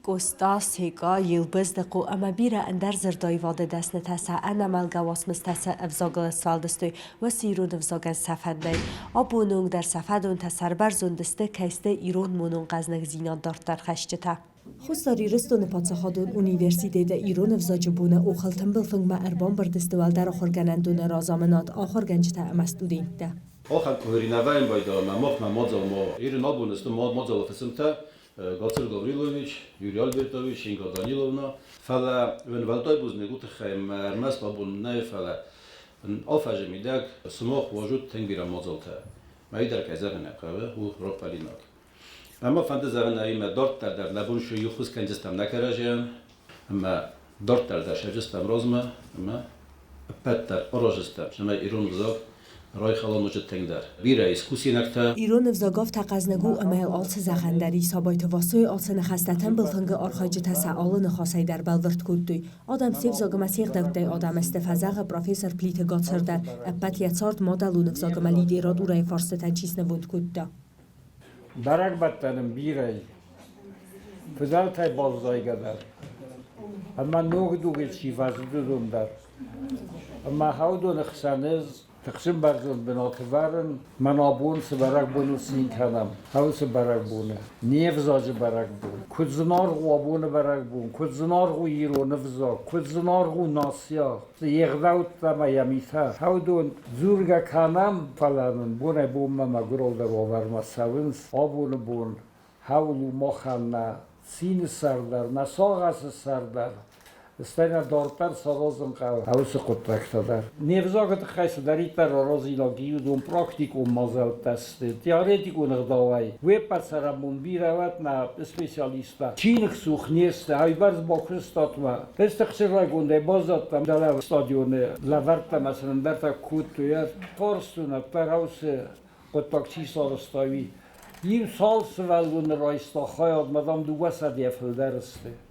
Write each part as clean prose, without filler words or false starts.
Gostas heka yılbızdıqo ama bira ender zırdayı vadı desne tese enemel gavasmız tese evzagıl svaldistü ve sirun evzagen sefedney. Abunung der sefedun teserber zundiste keste İron munun qaznek zinan dartar خشته. خستاری رستون پاتسخادون اونیورسیته ایران افزاج بونه او خلتن بلفنگ ما اربان بردستوال در آخرگنندون رازامنات آخرگنجته امستودین ده. آخر کوهری نویم باید ما مازال ما ایران آبونست مازال فسمته گاتر گاوریلویچ یوری آلبرتویچ اینگا دانیلونا فلا ون والتای بوز نگوت خیم مرمس بابون نه فلا آفاج میدک سماخ وجود تنگیرا مازالته ما ایدر کیزر نکاوه و روپالیناک اما فانتزیان نایم دارت در نبود شوی خوش کنجستم نکراجیم اما دارت در شجستم رازمه اما پتر آراجستم شما ایران بزرگ رای خالانوچ تنگدار بیره اسکوسی نکته ایران افزاگاف تقزنگو امایل آلت زخندری سابایت واسوی آلت نخستتن بلفنگ آرخایج تسعال نخواسی در بلورد کردوی آدم سیف زاگم اسیق دکته آدم استفزاق پروفیسور پلیت گاتسر در اپت یتسارد مادلون افزاگم لیدی را دورای فارس تنچیس نوند کرده bærægbattanın bir ay fıdaltay bozdayı kadar ama noğdu geçi vazıdırım der ama havdun ıksanız tıksın barzun binatvarın manabun bærægbonu sinkanam havsı bærægbonu niye vzacı bærægbonu kudzinar guabunu bærægbonu kudzinar gu İran'ı vza kudzinar gu Nasya yığdavut da yamita havdun zurga kanam falanın bu ne bu mama grolda varma savins abunu bun havlu mohanna sini sardar nasağası sardar استاینا دارتر سازم قاو هاوس قطعه دار نیوزاگت خیس دریتر رازیلاگیو دوم پراکتیکوم مازال تست تئوریتیکو نقداوی و پسرمون بیروت نا اسپیشالیستا چینک سوخ نیست های برز باکرستات ما استخسرای گنده بازاتم دلا استادیون لورت مثلا در تا کوتویت فارستونه پر هاوس قطعه سالستاوی یم سال سوالون رایستا خیاد مدام دو وسط یفل درسته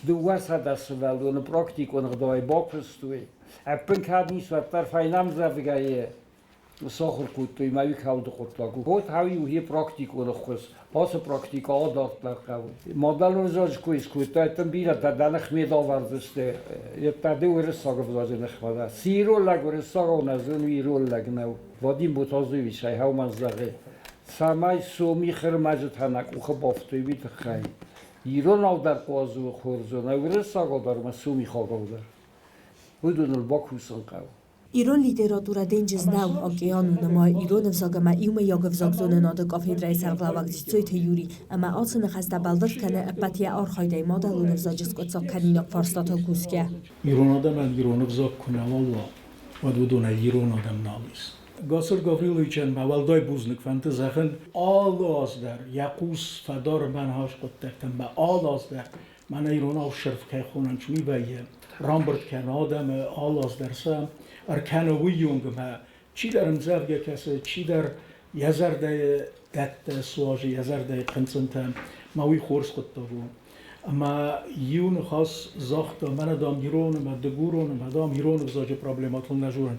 دوست دست ولدون پراکتیک و نقدای باکرستوی اپن کادنی سوتر فاینام زفگایه ساخر کوتوی ماوی کاود قطلاگو بود هایی و هی پراکتیک و نخوس باس پراکتیک آدارت لقاوی مادل روزاج کویس کوتای تن بیره تا دنخ مید آوردسته یه تده و رساگ بزاج نخواده سیرو لگ و رساگ و نزون ویرو لگ نو وادیم بوتازوی شای هاو منزاقه سامای سومی خرمجت هنک و خبافتوی بیت خیلی ایران او در قازو خورزون او ساگا در مسومی خواگا در بدون الباکوسن قاو ایران لیتراتورا دنجز نو آگیانو نما ایران افزاگم ایوم یاگ افزاگزون ناده کافید رای سرگلاوگ دیتسوی تیوری اما آتس نخسته بلدرد کنه اپتیه آرخایده مادلون افزاجز کتساک کنیناک فارستاتا کوسکه ایران آدم ایران افزاگ کنه والله و دودونه ایران آدم نالیست Gasır Gavriloviç'en mavalday buzluk fante zaten ağız der yakus fadar ben haş kuttekten be ağız der man İran av şerf kay xonan çmi baye Rambert kan adam ağız dersem erkanı uyung ma çi derim zavge kase çi der yazar da dat suaji yazar da qinsantam mawi khors kuttabu ama yun khas zaxt man adam İran ma degurun ma adam İran zaje problematun najuran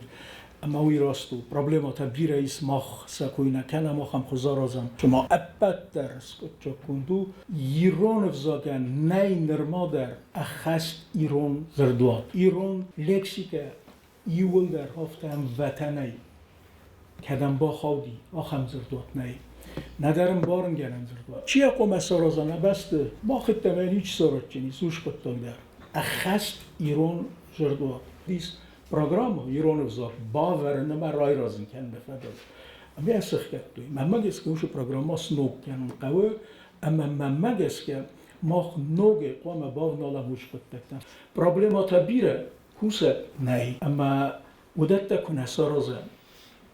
اما وی راستو پروبلمات بیره ایس ماخ سکوینه کنه ماخم خزارازم شما ابد درس کچه کندو ایران افزاگن نی نرما در اخست ایران زردوات ایران لکسیکه ایول در هفتم وطنه کدم با خودی آخم زردوات نی ندارم بارن گرم زردوات چی اقوم سارازانه بسته با خدمه هیچ سارات چینی سوش کتن در اخست ایران زردوات دیس programı İran'ı baverine ma ray razın kendi fedel. Ama esik etti. Memmeges ki şu programı snok yani qavi ama memmeges ki mah noge qama bavnala muş qattaktan. Problemata bire kusa nay ama udatta kuna saraza.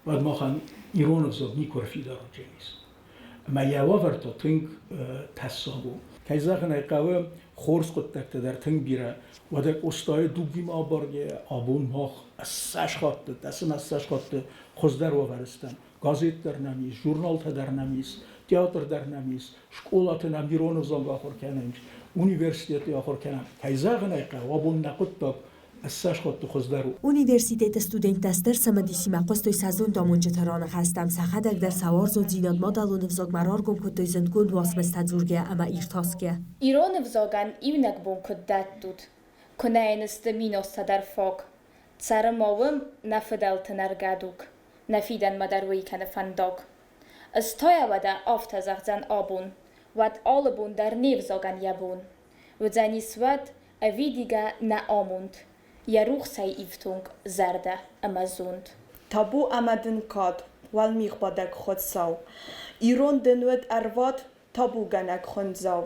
Bad mahan İran'ı ni korfi daraceniz. Ama yawaverta tink tasabu. Kayzakna qavi خورس قطعه در تنگ بیره و در استای دوگیم آبارگه آبون ماخ اسش خاطر دستم اسش خاطر خزدر و ورستن گازیت در نمیس ژورنال در نمیس تئاتر در نمیس شکولات نمیرون زنگ آخر کنیم اونیورسیته آخر کنیم کیزاق نیکه و آبون نقد تا الساش خود خزدرو Universitet studentester samadisima qostoi sazon damonjetarana hastam saxadak dar sawarzo dinad madalun vzogmarar gum kutoy zendgund wasmestadzurge ama irtasge. Ирон взоган ивнак бун коддаттут. Конаенсте миноста дар фог. Царамовым нафедалтенаргадук. Нафидан мадаруикан фандок. Стоявада афтазахзан абун. Ват албун дар невзоган ябун. Вдзанисват авидига на амунд. Яруხსაი იფთუნგ ზარდა ამაზუნდ Tabu amadın kad, wal miğbadak xotsau. İron dönüt arvat tabu ganak xonzau.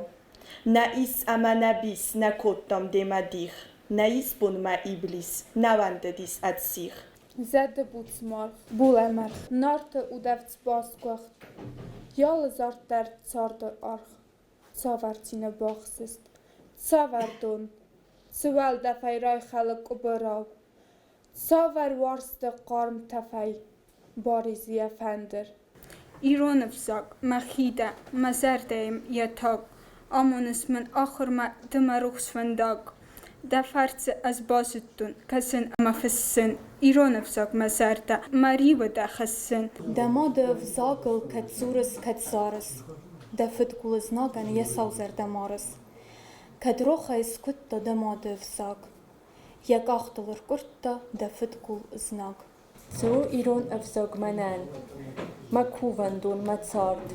Na is ama nabis na kottam demadih. Na is bun ma iblis, na vandedis atsih. Zede butsmar, bulemar, narte udavts baskwacht. Jale zart der zarde arch. Zavartine bachsist. Zavardon. Zowel dafay rای خلق و براو. ساور وارست قارم تفای. باریزی افندر. ایران افزاق مخیده مزردیم یتاق. آمونس من آخر ما دمروخس فنداق. دفرت از بازتون کسن اما فسن. ایران افزاق مزرده مریو ده خسن. دماد افزاقل کتزورس کتزارس. دفت گلزناگن یساوزر دمارس. كدروخا يسكت دماد فساق يقاختلر كرتا دفتكو زناق سو إيرون أفزاق منان ما كوفندون ما تصارد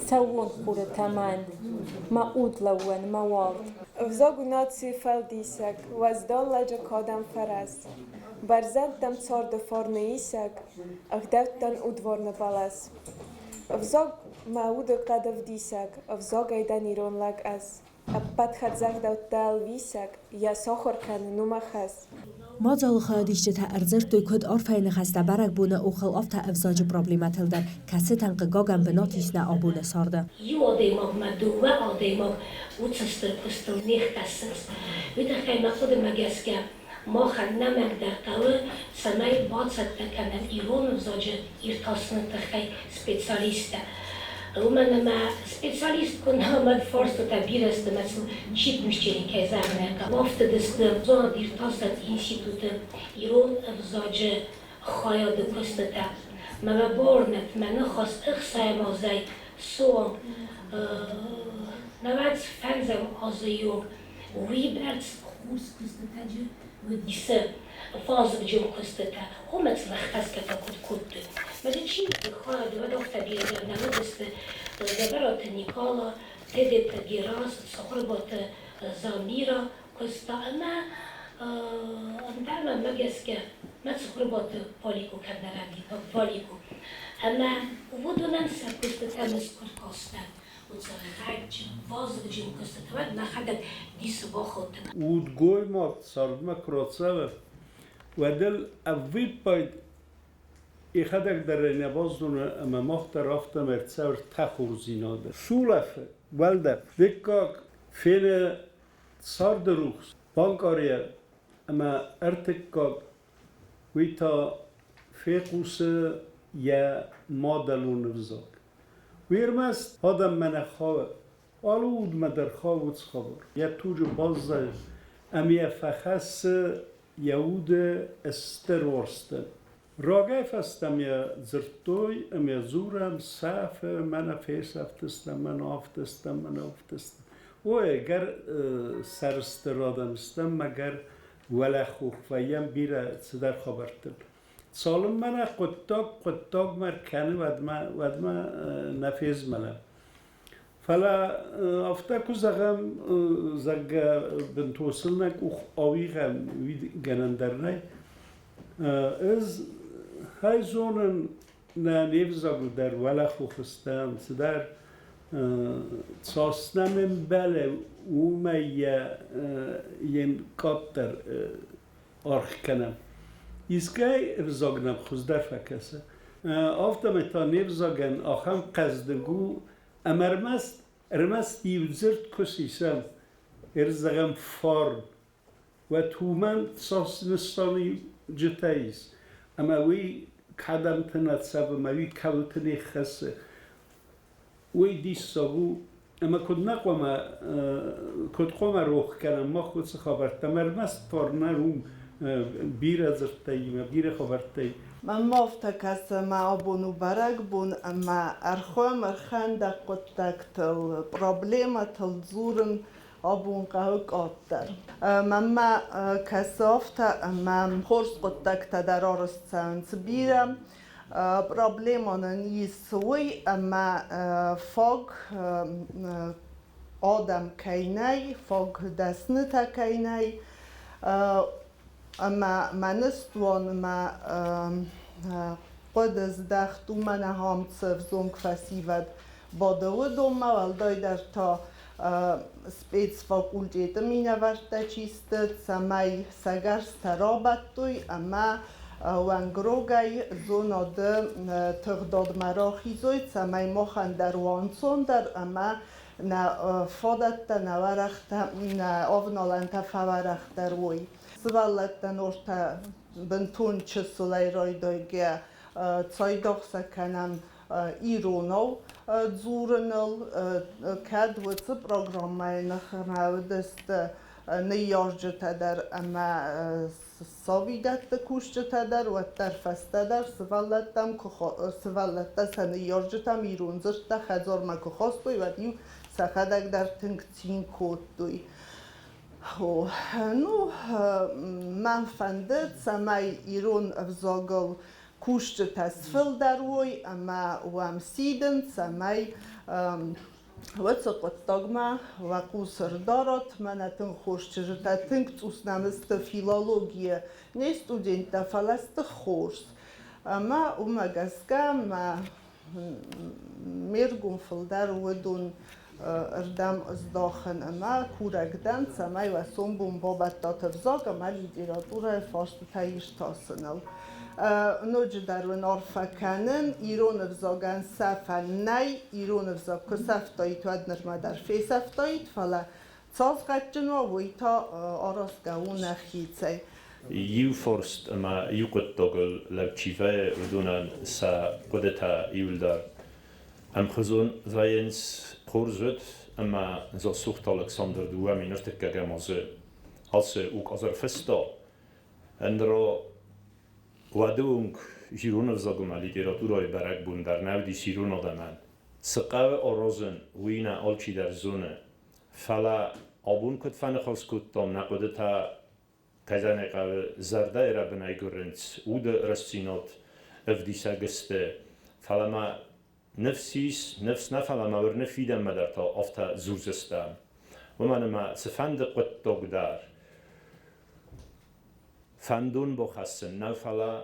سوون خورة تمان ما أودلون ما والد Vzog naci feldíszek, vazdal legye kadam feraz. Barzentem czarda farne iszek, ach devten udvarna balaz. Vzog ma uda kadav díszek, vzog aidan iron leg ez. Appat khadzag dal víszek, ja sochorkan numachas. Madzal khadishte ta arzertoy kod arfayn khasta bærægbon o khal afta æвзаджы проблематıldan kasetan qagagan benatisna abone sarda. Ju ademag maduva ademag utsastel pustel nechtassens. Üdakay maqod mageska ما خدنا مقدرتاوه سمای باعثت کنن ایران æвзаджы irtasını tıxay spesyaliste. Umana ma specialist kunna ma forstu tabirest mesela çip müşteri kezarneka. Vafta deste zona irtasat institutu İran æвзаджы xayadı kostata. Ma bornet mana khas ixsay mazay soğan navat fenzem azıyor. Wiberts kurs kostatacu ودیسه فاز بجم کستتا هم اصلاح خسته تا کد کد مجد چی خواهد و دفت بیرد نمدست دبرات نیکالا تدت گیراس سخربات زامیرا کستا اما درمان مگس که من سخربات پالیکو کندرندی پالیکو اما ودونن سر کستتا مسکر کاستن Udgoj mat sarma krotsav ودل اوید باید ایخدک در نبازدون اما مخت رفتم ارتساور تخور زیناده سولفه ولده دکاک فیل سارد روخس بانکاریه اما ارتکاک ویتا فیقوس یا مادلون وزاک ویرمست آدم من خواه آلود مدر خواه خبر یا توجو بازده امیه فخص یهود استر ورسته راگه فستم یا زرتوی امیه زورم صف من فیس افتستم من افتستم و اگر سرستر آدم استم مگر وله خوخویم بیره صدر خبرتن سالم من قطاق مرکنه ودما نفیز ملم فلا افتکو زغ بنتوصلنک اوخ آویغم گنندرنه از های زونن نیفزاگو در وله خوخستم صدر ساسنم بله اومه ین کابتر آرخ کنم ایسکای افزاگنم خوزدر فکسه آفتم تا نیفزاگن آخم قصدگو ارمست دیوزرد کسیسم ارزاگم فارم و تومن ساسنستانی جتاییز اما وی کدم تنت سبم وی کلتنی خسه وی دیستاگو اما کد قوم روخ کنم ما خودس خبرتم ارمست فارنه روم بیر زرتی ما بیر خبرتی من مافتا کس ما بونو بەرەگبون اما ارخوام ارخنده قطکتل پرابلمتل زورن abun qahuk attar. Mamma kasafta mam khurs quttakta dararstsan sbira problemonen yisui amma fog adam kaynay fog dasnita kaynay amma manistwan ma qodaz dakhtu mana hamtsev zong fasivad badawdom ma valday dar ta spetsfakultetem inavărtăcistă, să mai sagar starabatui, ama wangrogay zona de tărdod marahizoi, să mai mohan dar wansondar, ama na fodatta na varachta na ovnolanta favarachtar voi. Svallatta norta bentun çesulay roydoyge çaydoxsa kanam Ironov zúranal cadwitsa programmai nachmavdest nejazsatadar ama savidatta kushtadar wa tarfastadar svallatta sa nejazsatam irunzirta khazorma kukhostui wa diu sakhadak dar tinktin kotui. Nu man fandet samai Iron avzagal kushtë tasfil darwoj, ama uam siden, samaj vëtë qëttogma, vaku sërdarot, manatën khoshtë që të tëngë të usnamës të filologje, ne studenta falas të khoshtë, ama uma gaska ma mirgun fildar vëdun ردم ازداخن اما کورکدن سمای و سنبون بابت دات افزاق اما لیتراتور فارس تایش تاسنل نوج درون عرفکنن ایرون افزاگن سفن نی ایرون افزاگ که سفتایی تو ادنر در فی سفتایید فلا تاز قدجن و ویتا آراس گون خیچه یو فرست اما یو قد داگل لبچیفه ودونن سا قدتا ایولدار ام خزون زاینس پرزد اما zo sucht Alexander du am innerste gamaze als ook als festa endro wadung Gironov zagoma literatura bærægbon dar navdi Siron adaman sqaw orozen wina alchi dar zone fala abun kut fan khos kut tom naqodeta kazane qaw zarda era benay gurrents ud rastinot evdisageste falama نفس نفعل ما ورنه فیدم مدرتا افتا زورزستم و من ما سفند قطق دار فندون با خسن نفعل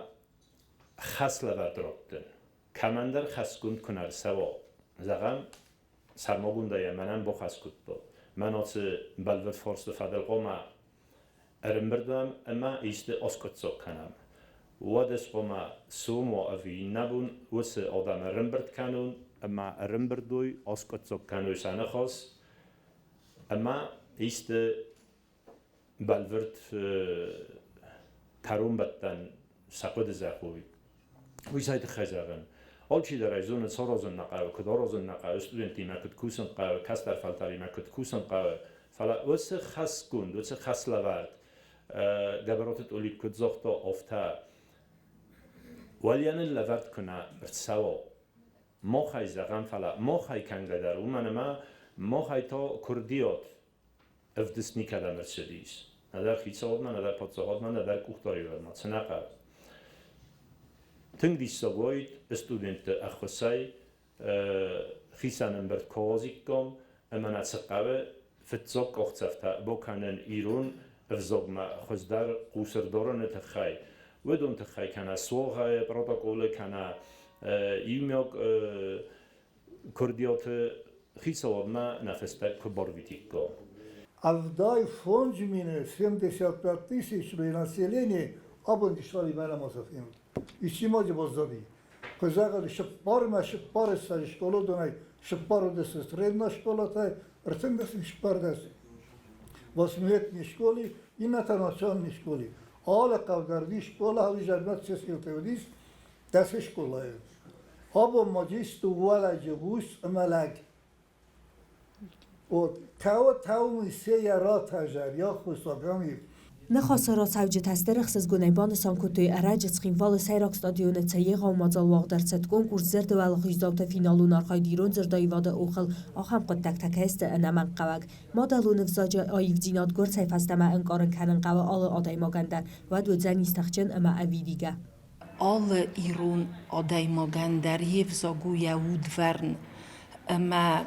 خسل بردراتن کمندر خسکند کنر سوا زغم سرماگون دایم منم با خسکود با من آت بلور فارس فدل قوما ارم بردم اما ایست اسکت سا کنم ودس قما سوم و اوی نبون وس آدم رمبرد کنون اما رمبردوی اسکت سب کنوی سانه خاص اما ایست بلورد تروم بدن سقد زخوی ویسایت خزاگن آلچی در ایزون سرازن نقاو کدارازن نقاو استودنتی مکد کوسن قاو کس در فلتری مکد کوسن قاو فلا وس خس کند وس خس لورد گبراتت اولی کد زختا افتا ولیان لورد کنه برسوا ما خی زغم فلا ما خی کنگ در اون ما خی تا کردیات افدسنی کدام مرسدیس ندار خیساد من ندار پادزاد من ندار کوختاری ور ما سنقه تنگ دیستاگوید استودنت اخوسای خیسانم برد کازی کم اما نسقه فتزاق اختصفته با کنن ایرون افزاق ما خوزدار قوسردارن تخی ودون تخی کنه سوغه پروتکل کنه ایمیاق کردیات خیساد ما نفسته کبار ویتیکا Авдай фонджмине 75 тысяч населения обондишвали барамасов им. И чимоди боздоди. Козагали шпарма шпары са школу донай шпару дес средна школа тай ртендас шпардас. Восьмилетней школе и начальной школе. Ala kavgardi школа havi jarbat sesiyotevdis das школа. Abo magistu wala jebus amalag. و تاو می سیارات هجر یا خوشگامی نخاسرا سوجة تسترخ سزگونیبان سانکوتوی اراج سخینوال سیراک ستادیون تیغ و مازالواغ در ستگون کورس زرد و الخیزدات فینالون ارخای دیرون زردای واد اوخل آخم قد تک تکست انمان قوگ مادالون افزاج آیف زیناد گرد سیفستما انکارن کنن قوه آل آدای ماگندر و دو زن استخچن اما اویدیگه آل ایرون آدای ماگندر یفزاگو یهود ورن اما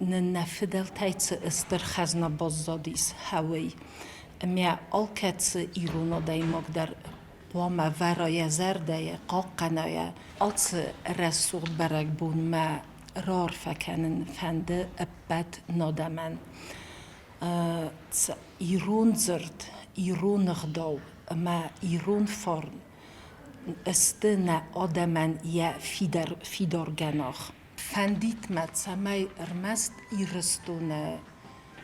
نفدل تایتس استرخزنا بازدادیس هوی اما آلکتس ایرون آدای ماگدر با ما ورای زرده قاقنای آلس رسول بەرەگبون ما رار فکنن فنده ابد نادمن ایرون زرد ایرون غداو اما ایرون فرن استنا آدمن یا فیدار گناخ فندیت مد سمای ارمست ایرستونه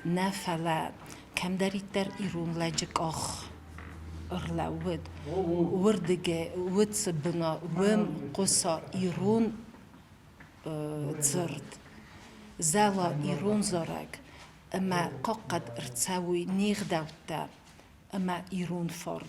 نفلا کم دارید در ایرون لجک آخ ارلاود وردگه ودس بنا وم قصا ایرون زرد زالا ایرون زرگ اما قاقد ارتساوی نیغ دوتا اما ایرون فرد